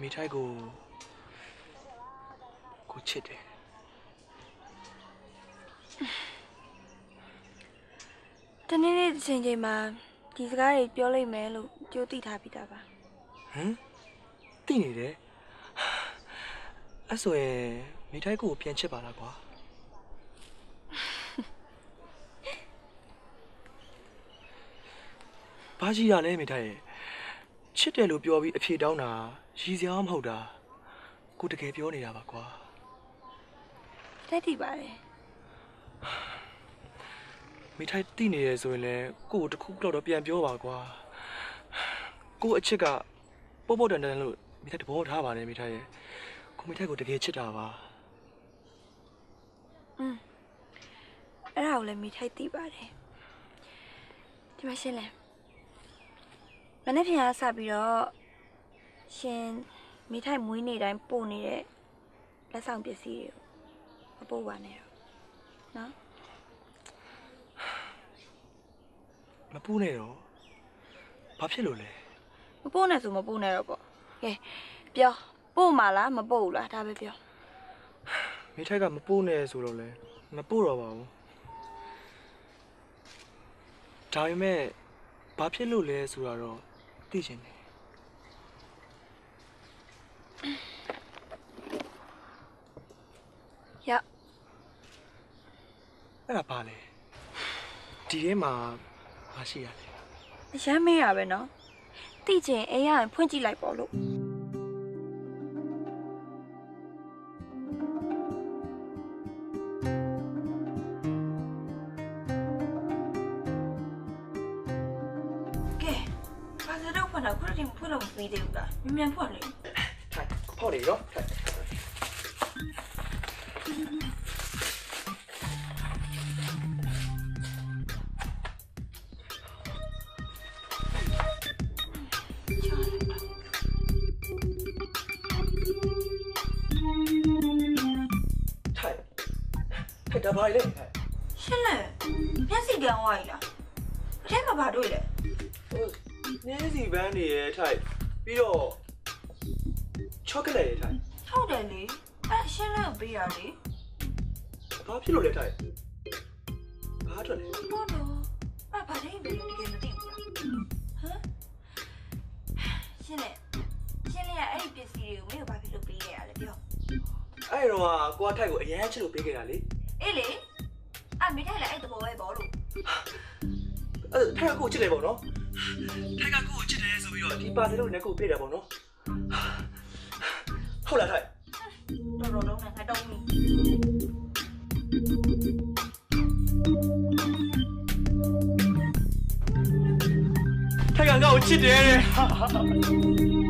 မိထိုက်ကိုချစ်တယ်တနေ့နေ့ချိန်မှာဒီစကားတွေပြောလိုက်မယ်လို့ကြိုးသိထားပြီးသားပါဟမ်သိနေတယ်အဲ့ဆိုရင်မိထိုက်ကိုပြန်ချစ်ပါလားကွာဘာကြီးရလဲမိထိုက်ရဲ့ချစ်တယ်လို့ပြောပြီးအဖြေတောင်းတာရည်စရာမဟုတ်တာကိုတကယ်ပြောနေတာပါကွာတက်တည်ပါတယ်မိထိုက်သိနေရဆိုရင်လည်းကိုတခုတော့ပြန်ပြောပါကွာကိုအချစ်ကပေါ့ပေါ့တန်တန်လို့မိထိုက်တဘောထားပါတယ်မိထိုက်ရဲ့ကိုမိထိုက်ကိုတကယ်ချစ်တာပါအဲ့ဒါကိုလည်းမိထိုက်သိပါတယ်ဒီမှာရှင်းလဲမနေ့ပြန်စပြီးတော့ရှင်မိထိုက်မွေးနေ့တိုင်းပို့နေတဲ့လက်ဆောင်ပစ္စည်းတွေကိုမပို့ပါနဲ့တော့နော်မပူးနဲ့တော့ဘာဖြစ်လို့လဲမပို့နဲ့ဆိုမပို့နဲ့တော့ပေါ့ကဲပြောပို့မှာလားမပို့ဘူးလားဒါပဲပြောမိထိုက်ကမပို့နဲ့ဆိုတော့လဲမပို့တော့ပါဘူးဒါပေမဲ့ဘာဖြစ်လို့လဲဆိုတာတော့သိချင်တယ်ရအဲ့ဒါပါလေဒီထဲမှာမရှိရလေအရမ်းမေးရပဲနော်သိချင်အိမ်ရရင်ဖွင့်ကြည့်လိုက်ပေါ့လို့ကဲဘာစတော့ဖွင့်တော့ခုတည်းဖွင့်လို့မပြီးသေးဘူးလားမြန်ဖွင့်လေထိုင်ဖောက်လေရောထိုင်ဒါပါလေရှင်းလဲမျက်စိကန်ဝါးကြီးလားအထက်ကဘာတွေ့လဲမျက်စိပန်းနေရဲ့ထိုက်ပြီးတော့ချောကလက်ရဲ့ထိုက်ဟုတ်တယ်လေအဲ့ရှင်းလဲကိုပေးရလေဘာဖြစ်လို့လဲထိုက်ဘာထွက်လဲဟုတ်တော့အဲ့ဘာတိုင်းပဲတကယ်မသိဘူးလားဟမ်ရှင်းလဲအဲ့ဒီပစ္စည်းတွေကိုမင်းကဘာဖြစ်လို့ပေးရလဲပြောအဲ့တော့ကိုကထိုက်ကိုအရန်ချစ်လို့ပေးခဲ့တာလေအေးလေအမေထိုက်လည်းအဲ့တဘောပဲဘောလို့အဲ့ထိုက်ကကိုချစ်တယ်ပေါ့နော်ထိုက်ကကိုချစ်တယ်ဆိုပြီးတော့ဒီပါစလို့နဲ့ကိုပေးတယ်ပေါ့နော်ဟုတ်လားထိုက်တော်လုံးနဲ့ငါတုံးပြီထိုက်ကငါ့ကိုချစ်တယ်တဲ့